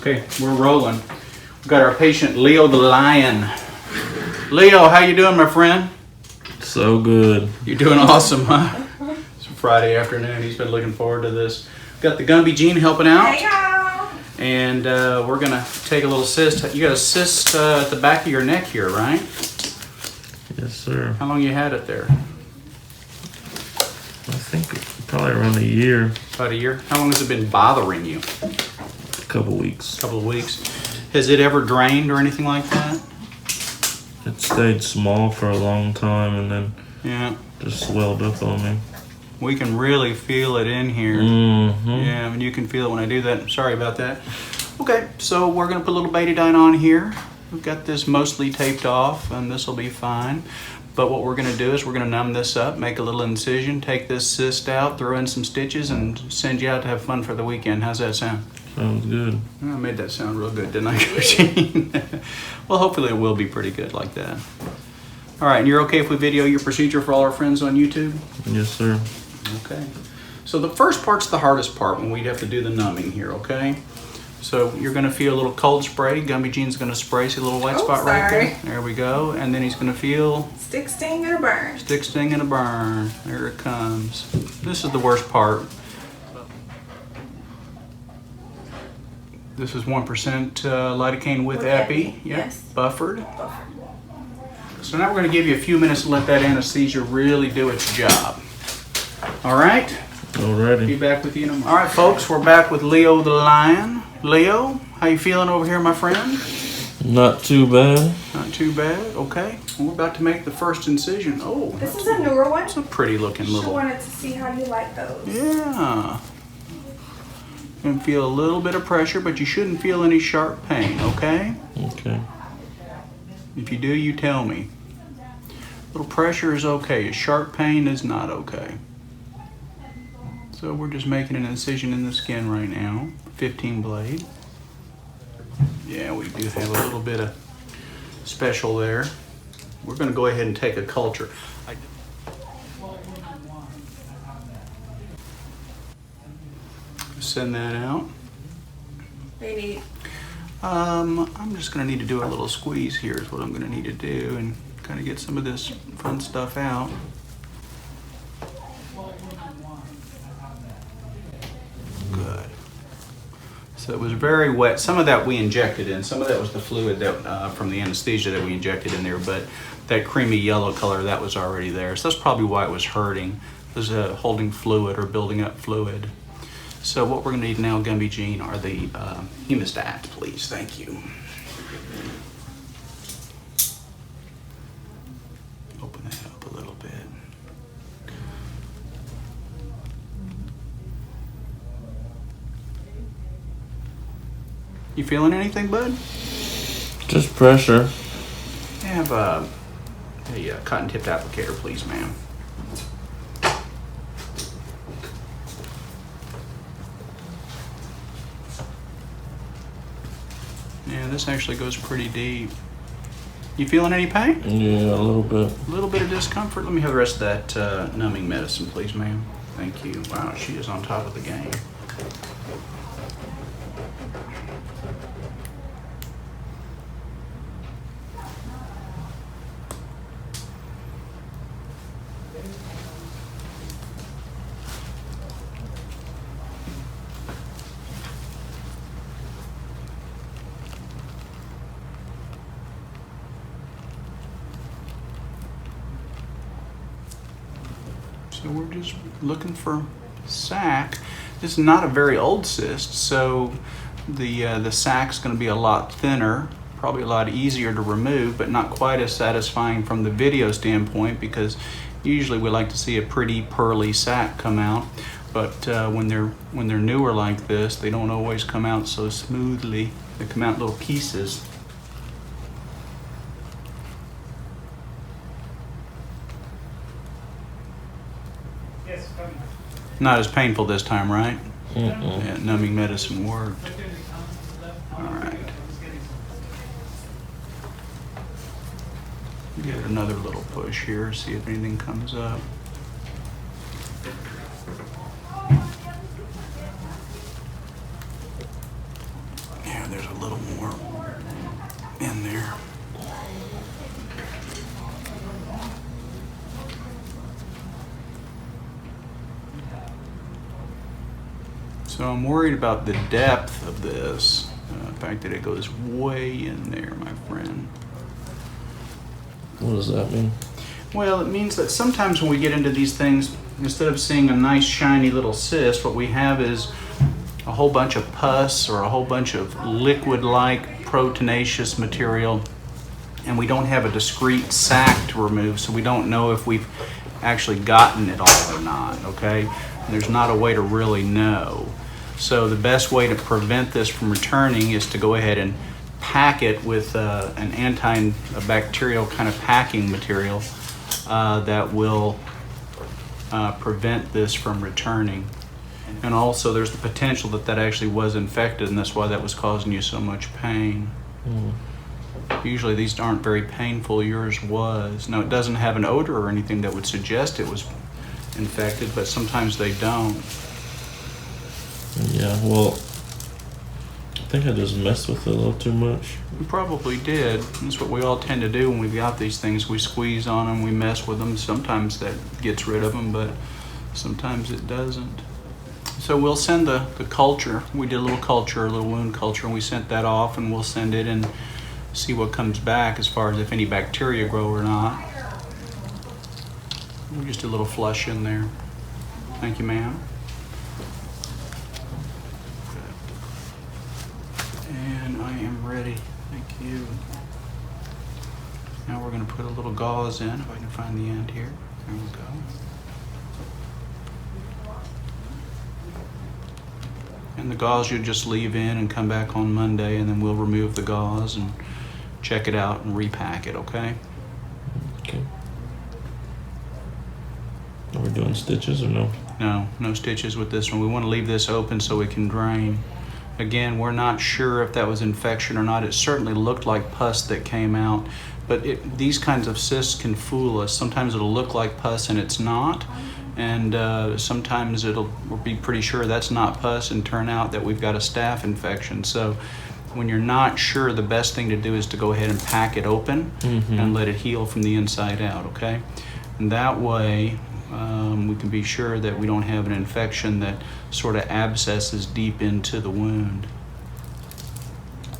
Okay, we're rolling. We've got our patient Leo the Lion. Leo, how you doing, my friend? So good. You're doing awesome, huh? It's Friday afternoon. He's been looking forward to this. Got the Gumby Gene helping out. Hey, y'all. And we're going to take a little cyst. You got a cyst at the back of your neck here, right? Yes, sir. How long you had it there? I think probably around a year. About a year? How long has it been bothering you? A couple weeks. A couple of weeks. Has it ever drained or anything like that? It stayed small for a long time and then just swelled up on me. We can really feel it in here. Mm-hmm. Yeah, and you can feel it when I do that. Sorry about that. Okay, so we're going to put a little betadine on here. We've got this mostly taped off, and this will be fine. But what we're going to do is we're going to numb this up, make a little incision, take this cyst out, throw in some stitches, and send you out to have fun for the weekend. How's that sound? Sounds good. I made that sound real good, didn't I, Gene? Well, hopefully it will be pretty good like that. All right, and you're okay if we video your procedure for all our friends on YouTube? Yes, sir. Okay. So the first part's the hardest part when we have to do the numbing here, okay? So you're going to feel a little cold spray. Gumby Gene's going to spray. See a little white spot right there? There we go. And then he's going to feel... Stick, sting, and a burn. Stick, sting, and a burn. There it comes. This is the worst part. This is 1% lidocaine with epi. Yep. Yes. Buffered. So now we're going to give you a few minutes to let that anesthesia really do its job. All right? Alrighty. Be back with you in a moment. All right, folks, we're back with Leo the Lion. Leo, how you feeling over here, my friend? Not too bad. Not too bad. Okay. We're about to make the first incision. Oh, This is a newer one. that's a pretty looking She little... wanted to see how you like those. Yeah. You can feel a little bit of pressure, but you shouldn't feel any sharp pain, okay? Okay. If you do, you tell me. A little pressure is okay. Sharp pain is not okay. So we're just making an incision in the skin right now. 15 blade. Yeah, we do have a little bit of special there. We're going to go ahead and take a culture. Send that out. They need. I'm just going to need to do a little squeeze here is what I'm going to need to do and kind of get some of this fun stuff out. Good. So it was very wet. Some of that we injected in. Some of that was the fluid that from the anesthesia that we injected in there, but that creamy yellow color, that was already there. So that's probably why it was hurting. It was holding fluid or building up fluid. So what we're going to need now, Gumby Gene, are the hemostats, please. Thank you. Open that up a little bit. You feeling anything, bud? Just pressure. Have a cotton-tipped applicator, please, ma'am. Yeah, this actually goes pretty deep. You feeling any pain? Yeah, a little bit. A little bit of discomfort? Let me have the rest of that numbing medicine, please, ma'am. Thank you. Wow, she is on top of the game. So we're just looking for sac. This is not a very old cyst, so the sac's going to be a lot thinner, probably a lot easier to remove, but not quite as satisfying from the video standpoint because usually we like to see a pretty pearly sac come out. But when they're newer like this, they don't always come out so smoothly. They come out in little pieces. Not as painful this time, right? Yeah, numbing medicine worked. All right. Give it another little push here, see if anything comes up. Yeah, there's So I'm worried about the depth of this. The fact that it goes way in there, my friend. What does that mean? Well, it means that sometimes when we get into these things, instead of seeing a nice shiny little cyst, what we have is a whole bunch of pus or a whole bunch of liquid-like proteinaceous material, and we don't have a discrete sac to remove, so we don't know if we've actually gotten it all or not, okay? And there's not a way to really know. So the best way to prevent this from returning is to go ahead and pack it with an antibacterial kind of packing material that will prevent this from returning. And also there's the potential that that actually was infected, and that's why that was causing you so much pain. Usually these aren't very painful. Yours was. Now, it doesn't have an odor or anything that would suggest it was infected, but sometimes they don't. Yeah, well, I think I just messed with it a little too much. You probably did. That's what we all tend to do when we've got these things. We squeeze on them, we mess with them. Sometimes that gets rid of them, but sometimes it doesn't. So we'll send the culture. We did a little culture, a little wound culture, and we sent that off, and we'll send it and see what comes back as far as if any bacteria grow or not. Just a little flush in there. Thank you, ma'am. And I am ready. Thank you. Now we're going to put a little gauze in, if I can find the end here. There we go. And the gauze you'll just leave in and come back on Monday, and then we'll remove the gauze and check it out and repack it, okay? Okay. Are we doing stitches or no? No, no stitches with this one. We want to leave this open so it can drain. Again, we're not sure if that was infection or not. It certainly looked like pus that came out, but these kinds of cysts can fool us. Sometimes it'll look like pus and it's not, and sometimes we'll be pretty sure that's not pus and turn out that we've got a staph infection. So when you're not sure, the best thing to do is to go ahead and pack it open and let it heal from the inside out, okay? And that way, we can be sure that we don't have an infection that sort of abscesses deep into the wound.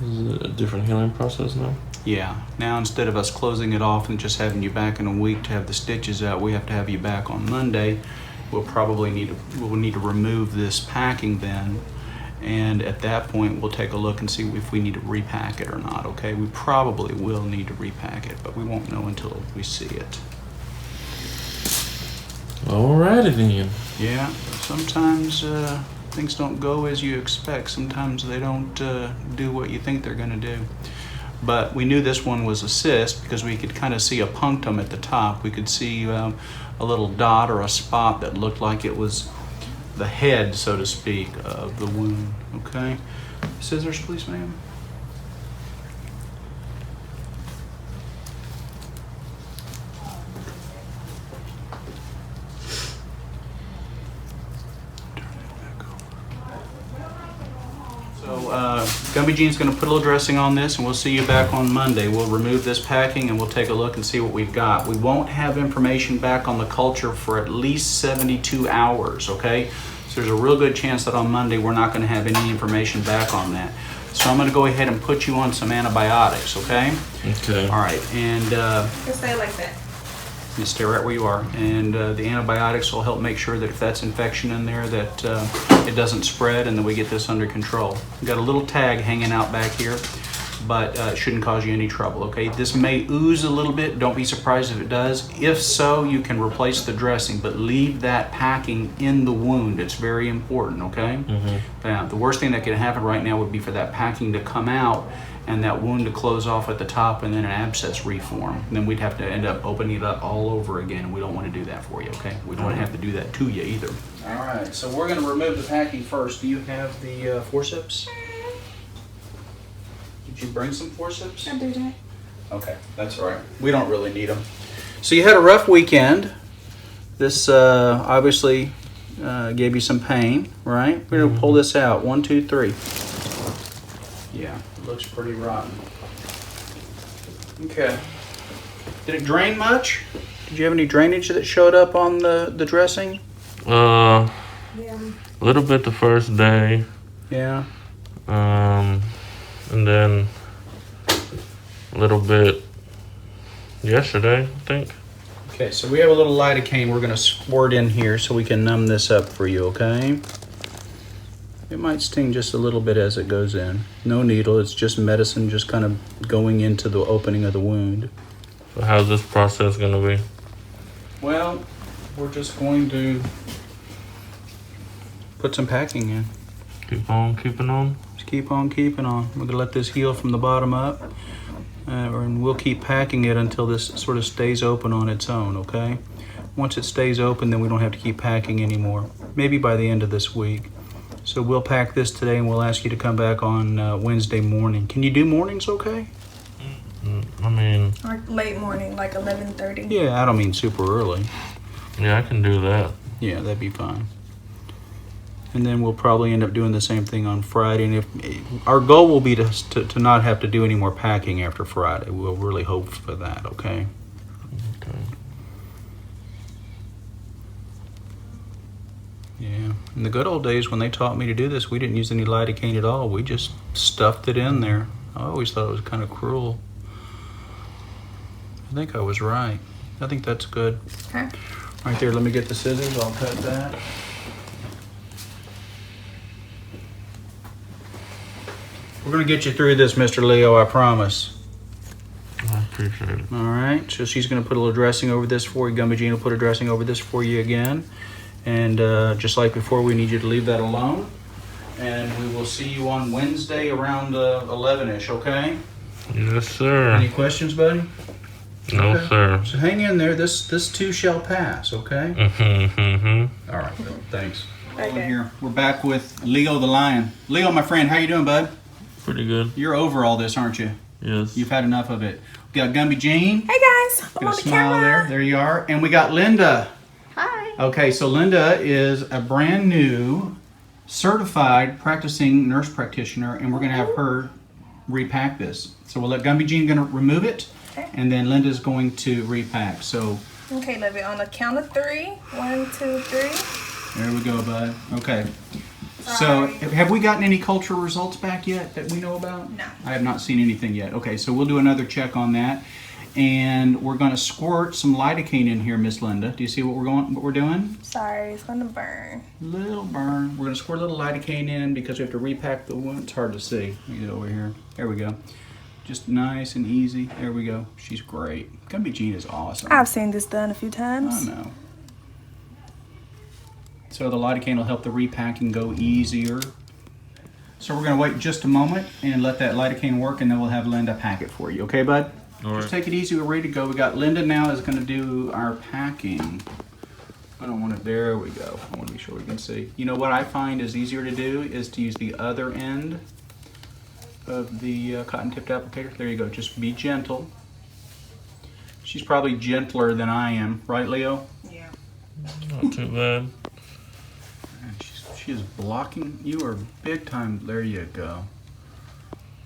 Is it a different healing process now? Yeah. Now, instead of us closing it off and just having you back in a week to have the stitches out, we have to have you back on Monday. We'll need to remove this packing then, and at that point we'll take a look and see if we need to repack it or not, okay? We probably will need to repack it, but we won't know until we see it. Alrighty then. Yeah, sometimes things don't go as you expect. Sometimes they don't do what you think they're going to do. But we knew this one was a cyst because we could kind of see a punctum at the top. We could see a little dot or a spot that looked like it was the head, so to speak, of the wound. Okay? Scissors, please, ma'am. Gumby Jean's going to put a little dressing on this, and we'll see you back on Monday. We'll remove this packing and we'll take a look and see what we've got. We won't have information back on the culture for at least 72 hours, okay? So there's a real good chance that on Monday we're not going to have any information back on that. So I'm going to go ahead and put you on some antibiotics, okay? Okay. All right, and Just stay like that. you stay right where you are, and the antibiotics will help make sure that if that's infection in there that it doesn't spread, and that we get this under control. We've got a little tag hanging out back here, but it shouldn't cause you any trouble, okay? This may ooze a little bit. Don't be surprised if it does. If so, you can replace the dressing, but leave that packing in the wound. It's very important, okay? The worst thing that could happen right now would be for that packing to come out and that wound to close off at the top, and then an abscess reform. And then we'd have to end up opening it up all over again. We don't want to do that for you, okay? We don't want to have to do that to you either. All right, so we're going to remove the packing first. Do you have the forceps? Did you bring some forceps? I do that. Okay, that's all right. We don't really need them. So you had a rough weekend. This obviously gave you some pain, right? We're going to pull this out. 1, 2, 3. Yeah, it looks pretty rotten. Okay. Did it drain much? Did you have any drainage that showed up on the dressing? Yeah. A little bit the first day. Yeah. And then a little bit yesterday, I think. Okay, so we have a little lidocaine we're going to squirt in here so we can numb this up for you, okay? It might sting just a little bit as it goes in. No needle, it's just medicine just kind of going into the opening of the wound. So how's this process going to be? Well, we're just going to put some packing in. Keep on keeping on? Just keep on keeping on. We're going to let this heal from the bottom up. And we'll keep packing it until this sort of stays open on its own, okay? Once it stays open, then we don't have to keep packing anymore. Maybe by the end of this week. So we'll pack this today and we'll ask you to come back on Wednesday morning. Can you do mornings okay? I mean... Or late morning, like 11:30. Yeah, I don't mean super early. Yeah, I can do that. Yeah, that'd be fine. And then we'll probably end up doing the same thing on Friday. And if our goal will be to not have to do any more packing after Friday. We'll really hope for that, okay? Okay. Yeah. In the good old days when they taught me to do this, we didn't use any lidocaine at all. We just stuffed it in there. I always thought it was kind of cruel. I think I was right. I think that's good. Okay. Right there, let me get the scissors. I'll cut that. We're going to get you through this, Mr. Leo, I promise. I appreciate it. All right, so she's going to put a little dressing over this for you. Gumby Jean will put a dressing over this for you again. And just like before, we need you to leave that alone. And we will see you on Wednesday around 11-ish, okay? Yes, sir. Any questions, buddy? No, Okay. sir. So hang in there. This too shall pass, okay? All right, Bill. Thanks. Okay. Over here, we're back with Leo the Lion. Leo, my friend, how you doing, bud? Pretty good. You're over all this, aren't you? Yes. You've had enough of it. We got Gumby Jean. Hey guys, I'm Got on a the smile camera. there. There you are. And we got Linda. Hi. Okay, so Linda is a brand new certified practicing nurse practitioner, and we're going to have her repack this. So we'll let Gumby Jean going to remove it, Okay. and then Linda's going to repack. So Okay, Livy, on the count of 3. 1, 2, 3. there we go, bud. Okay. So Sorry. have we gotten any culture results back yet that we know about? No. I have not seen anything yet. Okay, so we'll do another check on that. And we're going to squirt some lidocaine in here, Miss Linda. Do you see what we're doing? Sorry, it's gonna burn. Little burn. We're going to squirt a little lidocaine in because we have to repack the wound. It's hard to see. Let me get over here. There we go. Just nice and easy. There we go. She's great. Gumby Jean is awesome. I've seen this done a few I times. know. So the lidocaine will help the repacking go easier. So we're going to wait just a moment and let that lidocaine work, and then we'll have Linda pack it for you. Okay, bud? All right. Just take it easy. We're ready to go. We got Linda now is going to do our packing. I don't want it. There we go. I want to be sure we can see. You know what I find is easier to do is to use the other end of the cotton-tipped applicator. There you go. Just be gentle. She's probably gentler than I am, right, Leo? Yeah. Not too bad. She is blocking. You are big time. There you go.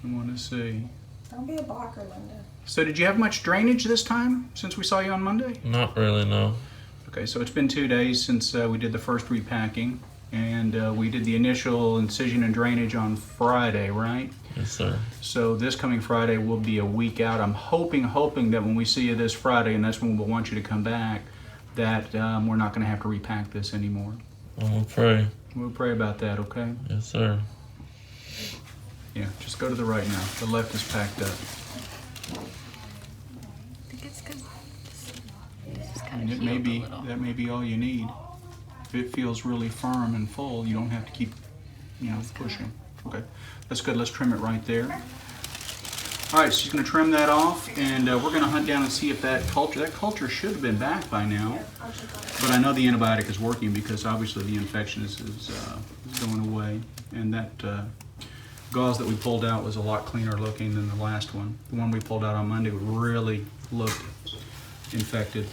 I want to see. Don't be a blocker, Linda. So did you have much drainage this time since we saw you on Monday? Not really, no. Okay, so it's been 2 days since we did the first repacking, and we did the initial incision and drainage on Friday, right? Yes, sir. So this coming Friday will be a week out. I'm hoping that when we see you this Friday, and that's when we'll want you to come back, that we're not going to have to repack this anymore. We'll pray. We'll pray about that, okay? Yes, sir. Yeah, just go to the right now. The left is packed up. I think it's because it's kind And of it may healed be, a little. that may be all you need. If it feels really firm and full, you don't have to keep, pushing. Okay, that's good. Let's trim it right there. All right, she's going to trim that off, and we're going to hunt down and see if that culture should have been back by now. But I know the antibiotic is working because obviously the infection is going away, and that gauze that we pulled out was a lot cleaner looking than the last one. The one we pulled out on Monday really looked infected.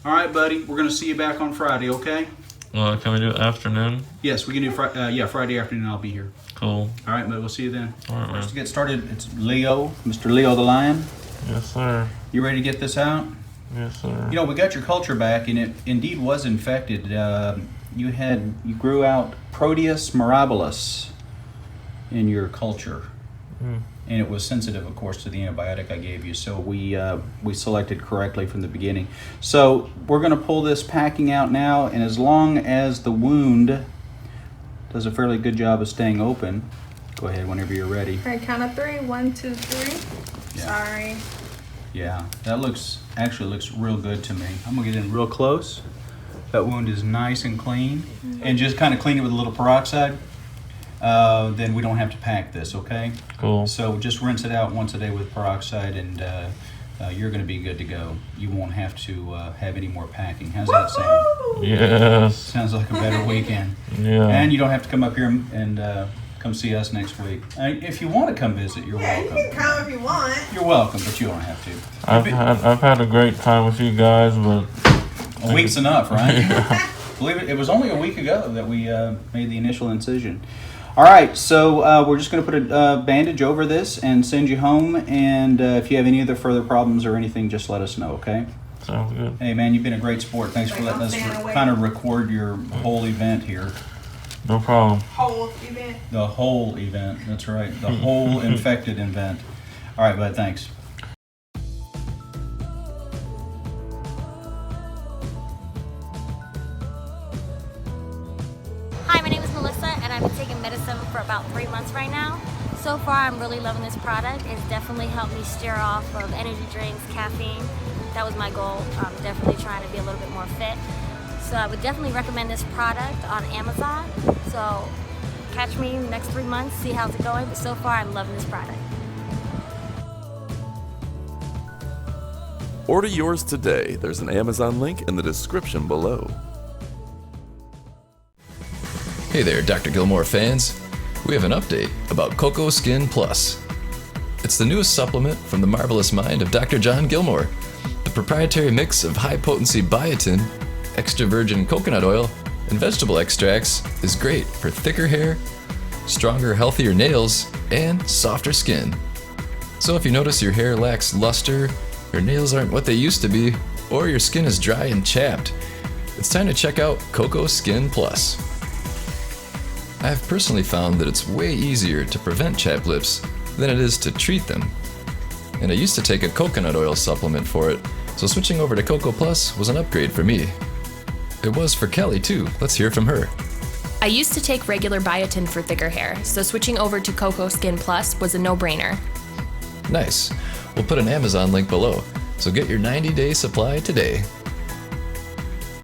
All right, buddy, we're going to see you back on Friday, okay? Can we do afternoon? Yes, we can do Friday afternoon. I'll be here. Cool. All right, but we'll see you then. All right, man. First to get started, it's Leo, Mr. Leo the Lion. Yes, sir. You ready to get this out? Yes, sir. You know, we got your culture back, and it indeed was infected. You grew out Proteus mirabilis in your culture, and it was sensitive, of course, to the antibiotic I gave you. So we selected correctly from the beginning. So we're going to pull this packing out now, and as long as the wound does a fairly good job of staying open, go ahead whenever you're ready. All right, count of 3. 1, 2, 3. Yeah. Sorry. Yeah, that actually looks real good to me. I'm gonna get in real close. That wound is nice and clean, and just kind of clean it with a little peroxide. Then we don't have to pack this, okay? Cool. So just rinse it out once a day with peroxide, and you're gonna be good to go. You won't have to have any more packing. How's that sound? Yes. Sounds like a better weekend. Yeah. And you don't have to come up here and come see us next week. If you want to come visit, you're welcome. You can come if you want. You're welcome, but you don't have to. I've had a great time with you guys, but A week's enough, right? Believe it was only a week ago that we made the initial incision. All right, so we're just going to put a bandage over this and send you home. And if you have any other further problems or anything, just let us know, okay? sounds good. Hey, man, you've been a great sport. Thanks for letting us kind of record your whole event here. No problem. Whole event. The whole event, that's right. The whole infected event. All right, bud, thanks. Hi, my name is Melissa, and I've been taking medicine for about 3 months right now. So far, I'm really loving this product. It's definitely helped me steer off of energy drinks, caffeine. That was my goal. I'm definitely trying to be a little bit more fit. So I would definitely recommend this product on Amazon. So catch me in the next 3 months, see how's it going. But so far, I'm loving this product. Order yours today. There's an Amazon link in the description below. Hey there, Dr. Gilmore fans. We have an update about Cocoa Skin Plus. It's the newest supplement from the marvelous mind of Dr. John Gilmore. The proprietary mix of high-potency biotin, extra virgin coconut oil, and vegetable extracts is great for thicker hair, stronger, healthier nails, and softer skin. So if you notice your hair lacks luster, your nails aren't what they used to be, or your skin is dry and chapped, it's time to check out Cocoa Skin Plus. I've personally found that it's way easier to prevent chapped lips than it is to treat them. And I used to take a coconut oil supplement for it, so switching over to Cocoa Plus was an upgrade for me. It was for Kelly too. Let's hear from her. I used to take regular biotin for thicker hair, so switching over to Cocoa Skin Plus was a no-brainer. Nice. We'll put an Amazon link below, so get your 90-day supply today.